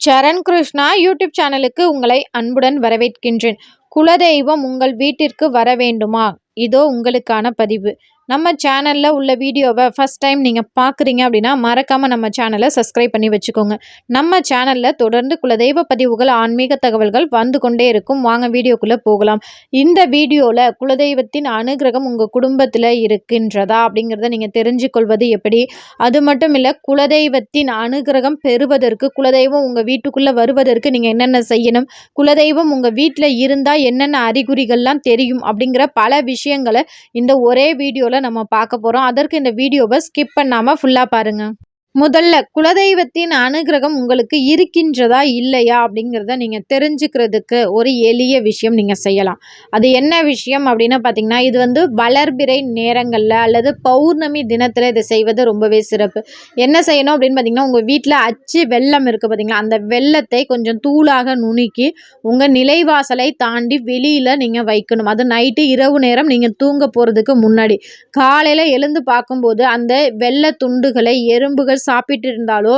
சரண் Krishna YouTube சேனலுக்கு உங்களை அன்புடன் வரவேற்கின்றேன். குலதெய்வம் உங்கள் வீட்டிற்கு வர வேண்டுமா? இதோ உங்களுக்கான பதிவு. நம்ம சேனலில் உள்ள வீடியோவை ஃபஸ்ட் டைம் நீங்கள் பார்க்குறீங்க அப்படின்னா மறக்காமல் நம்ம சேனலை சப்ஸ்கிரைப் பண்ணி வச்சுக்கோங்க. நம்ம சேனலில் தொடர்ந்து குலதெய்வ பதிவுகள், ஆன்மீக தகவல்கள் வந்து கொண்டே இருக்கும். வாங்க வீடியோக்குள்ளே போகலாம். இந்த வீடியோவில் குலதெய்வத்தின் அனுகிரகம் உங்கள் குடும்பத்தில் இருக்கின்றதா அப்படிங்கிறத நீங்கள் தெரிஞ்சுக்கொள்வது எப்படி? அது மட்டும் இல்லை, குலதெய்வத்தின் அனுகிரகம் பெறுவதற்கு, குலதெய்வம் உங்கள் வீட்டுக்குள்ளே வருவதற்கு நீங்கள் என்னென்ன செய்யணும், குலதெய்வம் உங்கள் வீட்டில் இருந்தால் என்னென்ன அறிகுறிகள்லாம் தெரியும் அப்படிங்கிற பல விஷயங்களை இந்த ஒரே வீடியோவில் நம்ம பார்க்க போகிறோம். அதற்கு இந்த வீடியோவை ஸ்கிப் பண்ணாமல் ஃபுல்லாக பாருங்கள். முதல்ல குலதெய்வத்தின் அனுகிரகம் உங்களுக்கு இருக்கின்றதா இல்லையா அப்படிங்கிறத நீங்கள் தெரிஞ்சுக்கிறதுக்கு ஒரு எளிய விஷயம் நீங்கள் செய்யலாம். அது என்ன விஷயம் அப்படின்னு பார்த்தீங்கன்னா, இது வளர்பிறை நேரங்களில் அல்லது பௌர்ணமி தினத்தில் இதை செய்வது ரொம்பவே சிறப்பு. என்ன செய்யணும் அப்படின்னு பார்த்தீங்கன்னா, உங்கள் வீட்டில் அச்சு வெல்லம் இருக்குது பார்த்தீங்களா, அந்த வெல்லத்தை கொஞ்சம் தூளாக நுணுக்கி உங்கள் நிலைவாசலை தாண்டி வெளியில் நீங்கள் வைக்கணும். அது நைட்டு இரவு நேரம் நீங்கள் தூங்க போகிறதுக்கு முன்னாடி காலையில் எழுந்து பார்க்கும்போது அந்த வெள்ளை துண்டுகளை எறும்புகள் சாப்பிட்டு இருந்தாலோ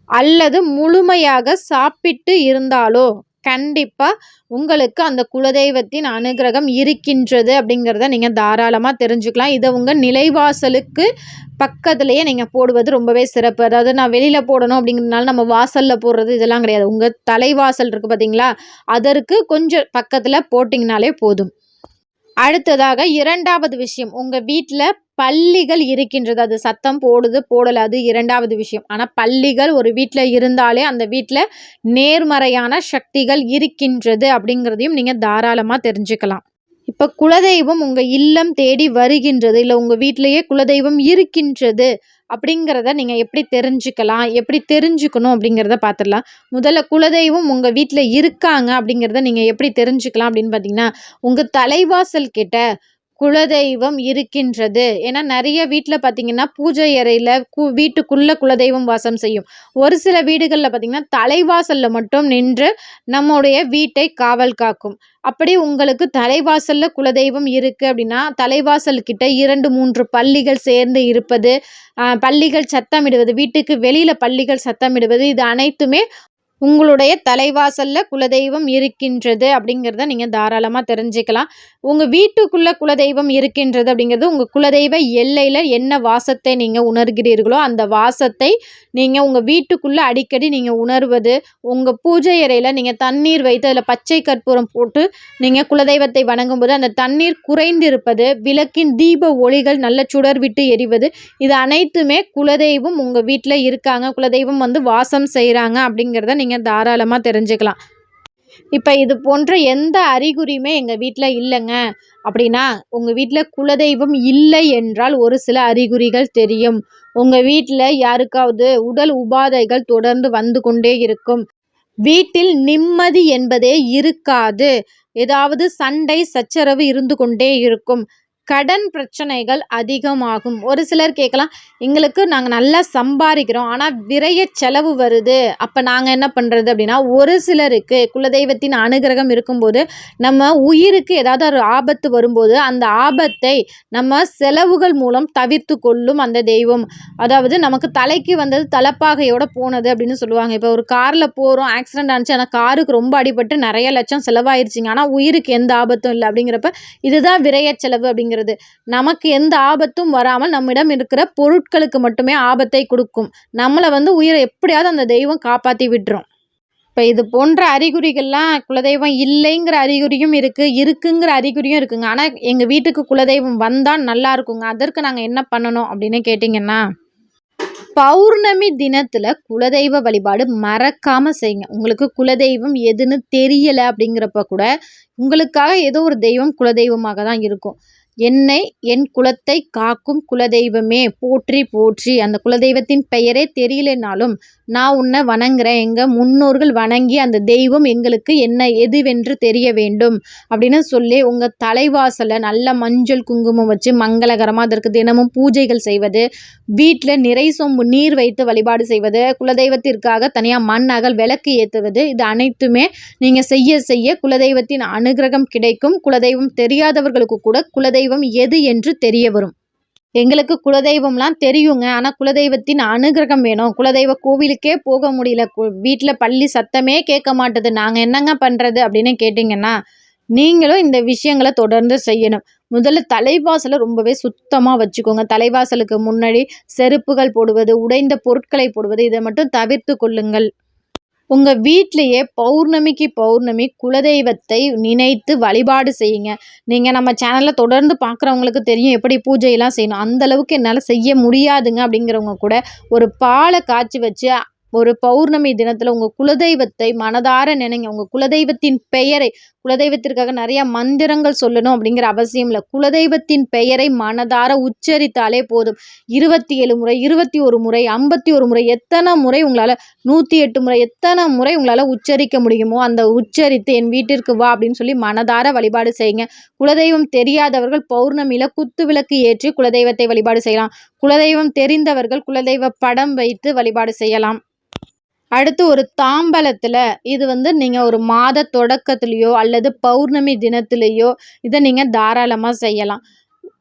அல்லது முழுமையாக சாப்பிட்டு இருந்தாலோ கண்டிப்பாக உங்களுக்கு அந்த குலதெய்வத்தின் அனுகிரகம் இருக்கின்றது அப்படிங்கிறத நீங்கள் தாராளமாக தெரிஞ்சுக்கலாம். இதை உங்கள் நிலைவாசலுக்கு பக்கத்துலேயே நீங்கள் போடுவது ரொம்பவே சிறப்பு. அதாவது நான் வெளியில் போடணும் அப்படிங்கிறதுனால நம்ம வாசலில் போடுறது இதெல்லாம் கிடையாது. உங்கள் தலைவாசல் இருக்குது பார்த்தீங்களா, அதற்கு கொஞ்சம் பக்கத்தில் போட்டிங்கனாலே போதும். அடுத்ததாக இரண்டாவது விஷயம், உங்கள் வீட்டில் பல்லிகள் இருக்கின்றது. அது சத்தம் போடுது போடலை, அது இரண்டாவது விஷயம். ஆனால் பல்லிகள் ஒரு வீட்டில் இருந்தாலே அந்த வீட்டில் நேர்மறையான சக்திகள் இருக்கின்றது அப்படிங்கிறதையும் நீங்கள் தாராளமாக தெரிஞ்சுக்கலாம். இப்போ குலதெய்வம் உங்கள் இல்லம் தேடி வருகின்றது, இல்லை உங்கள் வீட்டிலையே குலதெய்வம் இருக்கின்றது அப்படிங்கிறத நீங்கள் எப்படி தெரிஞ்சுக்கலாம், எப்படி தெரிஞ்சுக்கணும் அப்படிங்கிறத பார்த்துடலாம். முதல்ல குலதெய்வம் உங்கள் வீட்டில் இருக்காங்க அப்படிங்கிறத நீங்கள் எப்படி தெரிஞ்சுக்கலாம் அப்படின்னு பார்த்தீங்கன்னா, உங்கள் தலைவாசல் கிட்ட குலதெய்வம் இருக்கின்றது. ஏன்னா நிறைய வீட்டில் பார்த்தீங்கன்னா பூஜை அறையில் வீட்டுக்குள்ளே குலதெய்வம் வாசம் செய்யும். ஒரு சில வீடுகளில் பார்த்தீங்கன்னா தலைவாசலில் மட்டும் நின்று நம்முடைய வீட்டை காவல் காக்கும். அப்படி உங்களுக்கு தலைவாசலில் குலதெய்வம் இருக்குது அப்படின்னா, தலைவாசல் கிட்ட 2-3 பல்லிகள் சேர்ந்து இருப்பது, பல்லிகள் சத்தமிடுவது, வீட்டுக்கு வெளியில் பல்லிகள் சத்தமிடுவது, இது அனைத்துமே உங்களுடைய தலைவாசலில் குலதெய்வம் இருக்கின்றது அப்படிங்கிறத நீங்கள் தாராளமாக தெரிஞ்சுக்கலாம். உங்கள் வீட்டுக்குள்ளே குலதெய்வம் இருக்கின்றது அப்படிங்கிறது உங்கள் குலதெய்வ எல்லையில் என்ன வாசத்தை நீங்கள் உணர்கிறீர்களோ அந்த வாசத்தை நீங்கள் உங்கள் வீட்டுக்குள்ளே அடிக்கடி நீங்கள் உணர்வது, உங்கள் பூஜை அறையில் நீங்கள் தண்ணீர் வைத்து அதில் பச்சை கற்பூரம் போட்டு நீங்கள் குலதெய்வத்தை வணங்கும்போது அந்த தண்ணீர் குறைந்திருப்பது, விளக்கின் தீப ஒளிகள் நல்ல சுடர் விட்டு எரிவது, இது அனைத்துமே குலதெய்வம் உங்கள் வீட்டில் இருக்காங்க, குலதெய்வம் வாசம் செய்கிறாங்க அப்படிங்கிறத நீங்கள் தாராளமாக தெரிஞ்சுக்கலாம். இப்போ இது போன்ற எந்த அறிகுறியுமே எங்கள் வீட்டில் இல்லைங்க அப்படின்னா, உங்கள் வீட்டில் குலதெய்வம் இல்லை என்றால் ஒரு சில அறிகுறிகள் தெரியும். உங்கள் வீட்டில் யாருக்காவது உடல் உபாதைகள் தொடர்ந்து வந்து கொண்டே இருக்கும், வீட்டில் நிம்மதி என்பதே இருக்காது, ஏதாவது சண்டை சச்சரவு இருந்து கொண்டே இருக்கும், கடன் பிரச்சனைகள் அதிகமாகும். ஒரு சிலர் கேட்கலாம், எங்களுக்கு நாங்கள் நல்லா சம்பாதிக்கிறோம் ஆனால் விரைய செலவு வருது, அப்போ நாங்கள் என்ன பண்ணுறது அப்படின்னா, ஒரு சிலருக்கு குலதெய்வத்தின் அனுகிரகம் இருக்கும்போது நம்ம உயிருக்கு ஏதாவது ஒரு ஆபத்து வரும்போது அந்த ஆபத்தை நம்ம செலவுகள் மூலம் தவிர்த்து கொள்ளும் அந்த தெய்வம். அதாவது நமக்கு தலைக்கு வந்தது தலைப்பாகையோடு போனது அப்படின்னு சொல்லுவாங்க. இப்போ ஒரு காரில் போகிறோம், ஆக்சிடென்ட் ஆனிச்சு, ஆனால் காருக்கு ரொம்ப அடிபட்டு நிறைய லட்சம் செலவாயிருச்சிங்க, ஆனால் உயிருக்கு எந்த ஆபத்தும் இல்லை அப்படிங்கிறப்ப இதுதான் விரைய செலவு அப்படிங்கிறது. நமக்கு எந்த ஆபத்தும் வராமல் நம்மிடம் இருக்கிற பொருட்களுக்கு மட்டுமே ஆபத்தை கொடுக்கும். நம்மளை உயிரை எப்படியாவது அந்த தெய்வம் காப்பாற்றி விட்டுரும். இப்போ இது போன்ற அறிகுறிகள்லாம் குலதெய்வம் இல்லைங்கிற அறிகுறியும் இருக்குங்கிற அறிகுறியும் இருக்குங்க. ஆனால் எங்கள் வீட்டுக்கு குலதெய்வம் வந்தால் நல்லா இருக்குங்க, அதற்கு நாங்கள் என்ன பண்ணணும் அப்படின்னு கேட்டிங்கன்னா, பௌர்ணமி தினத்தில் குலதெய்வ வழிபாடு மறக்காமல் செய்யுங்க. உங்களுக்கு குலதெய்வம் எதுன்னு தெரியலை அப்படிங்கிறப்ப கூட உங்களுக்காக ஏதோ ஒரு தெய்வம் குலதெய்வமாக தான் இருக்கும். என்னை என் குலத்தை காக்கும் குலதெய்வமே போற்றி போற்றி, அந்த குலதெய்வத்தின் பெயரே தெரியலனாலும் நான் உன்னை வணங்குறேன், எங்கள் முன்னோர்கள் வணங்கி அந்த தெய்வம் எங்களுக்கு என்ன எதுவென்று தெரிய வேண்டும் அப்படின்னு சொல்லி உங்கள் தலைவாசலை நல்ல மஞ்சள் குங்குமம் வச்சு மங்களகரமாக அதற்கு தினமும் பூஜைகள் செய்வது, வீட்டில் நிறை சொம்பு நீர் வைத்து வழிபாடு செய்வது, குலதெய்வத்திற்காக தனியாக மண் அகல் விளக்கு ஏற்றுவது, இது அனைத்துமே நீங்கள் செய்ய செய்ய குலதெய்வத்தின் அனுகிரகம் கிடைக்கும். குலதெய்வம் தெரியாதவர்களுக்கு கூட குலதெய்வம் எது என்று தெரிய வரும். எங்களுக்கு குலதெய்வம்லாம் தெரியுங்க. ஆனா குலதெய்வத்தின் அனுகிரகம் வேணும். குலதெய்வ கோவிலுக்கே போக முடியல. வீட்ல பள்ளி சத்தமே கேட்க மாட்டுது. நாங்க என்னங்க பண்றது? அப்படின்னு கேட்டீங்கன்னா, நீங்களும் இந்த விஷயங்கள தொடர்ந்து செய்யணும். முதல்ல தலைவாசல ரொம்பவே சுத்தமா வச்சுக்கோங்க. தலைவாசலுக்கு முன்னாடி செருப்புகள் போடுவது, உடைந்த பொருட்களை போடுவது இத மட்டும் தவிர்த்து கொள்ளுங்கள். உங்க வீட்லயே பௌர்ணமிக்கு பௌர்ணமி குலதெய்வத்தை நினைத்து வழிபாடு செய்யுங்க. நீங்க நம்ம சேனல்ல தொடர்ந்து பார்க்குறவங்களுக்கு தெரியும் எப்படி பூஜையெல்லாம் செய்யணும். அந்த அளவுக்கு என்னால செய்ய முடியாதுங்க அப்படிங்கிறவங்க கூட ஒரு பால காய்ச்சி வச்சு ஒரு பௌர்ணமி தினத்துல உங்க குலதெய்வத்தை மனதார நினைங்க. உங்க குலதெய்வத்தின் பெயரை குலதெய்வத்திற்காக நிறைய மந்திரங்கள் சொல்லணும் அப்படிங்கிற அவசியம் இல்ல. குலதெய்வத்தின் பெயரை மனதார உச்சரித்தாலே போதும். 27 முறை, 21 முறை, 51 முறை எத்தனை முறை உங்களால 108 முறை எத்தனை முறை உங்களால உச்சரிக்க முடியுமோ அந்த உச்சரித்து என் வீட்டிற்கு வா அப்படின்னு சொல்லி மனதார வழிபாடு செய்யுங்க. குலதெய்வம் தெரியாதவர்கள் பௌர்ணமியில குத்து விளக்கு ஏற்றி குலதெய்வத்தை வழிபாடு செய்யலாம். குலதெய்வம் தெரிந்தவர்கள் குலதெய்வ படம் வைத்து வழிபாடு செய்யலாம். அடுத்து ஒரு தாம்பலத்துல இது நீங்க ஒரு மாத தொடக்கத்திலயோ அல்லது பௌர்ணமி தினத்திலயோ இத நீங்க தாராளமா செய்யலாம்.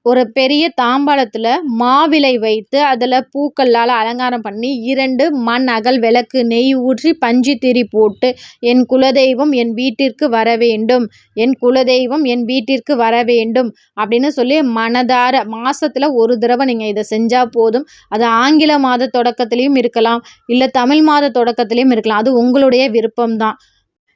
ஒரு பெரிய தாம்பாளத்துல மாவிலை வைத்து அதுல பூக்களால அலங்காரம் பண்ணி 2 மண் அகல் விளக்கு நெய் ஊற்றி பஞ்சு திரி போட்டு என் குலதெய்வம் என் வீட்டிற்கு வர வேண்டும், என் குலதெய்வம் என் வீட்டிற்கு வர வேண்டும் அப்படின்னு சொல்லி மனதார மாசத்துல ஒரு தடவை நீங்க இதை செஞ்சா போதும். அது ஆங்கில மாத தொடக்கத்திலையும் இருக்கலாம், இல்ல தமிழ் மாத தொடக்கத்திலையும் இருக்கலாம். அது உங்களுடைய விருப்பம்தான்.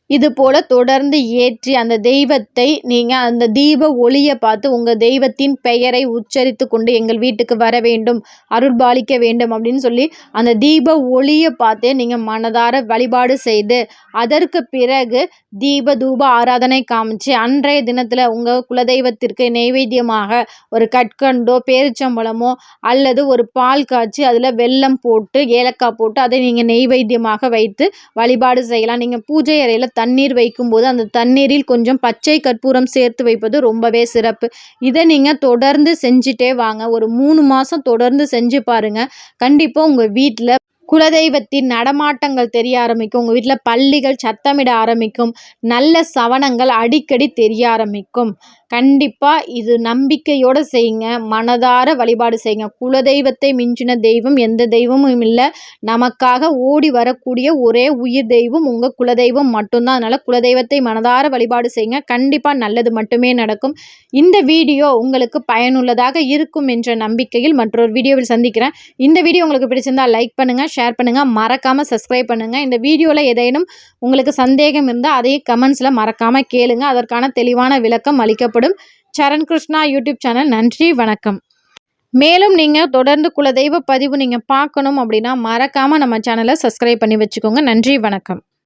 இது போல தொடர்ந்து ஏற்றி அந்த தெய்வத்தை நீங்க அந்த தீப ஒளிய பார்த்து உங்க தெய்வத்தின் பெயரை உச்சரித்து கொண்டு எங்கள் வீட்டுக்கு வர வேண்டும், அருள்பாலிக்க வேண்டும் அப்படின்னு சொல்லி அந்த தீப ஒளிய பார்த்தே நீங்க மனதார வழிபாடு செய்து அதற்கு பிறகு தீப தூப ஆராதனை காமிச்சு அன்றைய தினத்துல உங்க குலதெய்வத்திற்கு நெய்வேத்தியமாக ஒரு கற்கண்டோ பேரிச்சம்பழமோ அல்லது ஒரு பால் காய்ச்சி அதுல வெல்லம் போட்டு ஏலக்காய் போட்டு அதை நீங்க நெய்வேத்தியமாக வைத்து வழிபாடு செய்யலாம். நீங்க பூஜை அறையில தண்ணீர் வைக்கும்போது அந்த தண்ணீரில் கொஞ்சம் பச்சை கற்பூரம் சேர்த்து வைப்பது ரொம்பவே சிறப்பு. இதை நீங்க தொடர்ந்து செஞ்சுட்டே வாங்க. ஒரு 3 மாசம் தொடர்ந்து செஞ்சு பாருங்க. கண்டிப்பா உங்க வீட்ல குலதெய்வத்தின் நடமாட்டங்கள் தெரிய ஆரம்பிக்கும். உங்க வீட்ல பல்லிகள் சத்தமிட ஆரம்பிக்கும். நல்ல சவனங்கள் அடிக்கடி தெரிய ஆரம்பிக்கும். கண்டிப்பா இது நம்பிக்கையோட செய்யுங்க. மனதார வழிபாடு செய்யுங்க. குலதெய்வத்தை மிஞ்சின தெய்வம் எந்த தெய்வமும் இல்லை. நமக்காக ஓடி வரக்கூடிய ஒரே உயிர் தெய்வம் உங்க குலதெய்வம் மட்டும்தான். அதனால குலதெய்வத்தை மனதார வழிபாடு செய்யுங்க. கண்டிப்பா நல்லது மட்டுமே நடக்கும். இந்த வீடியோ உங்களுக்கு பயனுள்ளதாக இருக்கும் என்ற நம்பிக்கையில் மற்றொரு வீடியோவில் சந்திக்கிறேன். இந்த வீடியோ உங்களுக்கு பிடிச்சிருந்தா லைக் பண்ணுங்க, ஷேர் பண்ணுங்க, மறக்காம சப்ஸ்கிரைப் பண்ணுங்க. இந்த வீடியோல ஏதேனும் உங்களுக்கு சந்தேகம் இருந்தால் அதையே கமெண்ட்ஸ்ல மறக்காம கேளுங்க. அதற்கான தெளிவான விளக்கம் அளிக்கப்படும். சரண் கிருஷ்ணா யூடியூப் சேனல். நன்றி, வணக்கம். மேலும் நீங்க தொடர்ந்து குலதெய்வ பதிவு நீங்க பார்க்கணும் அப்படின்னா மறக்காம நம்ம சேனலை சப்ஸ்கிரைப் பண்ணி வச்சுக்கோங்க. நன்றி, வணக்கம்.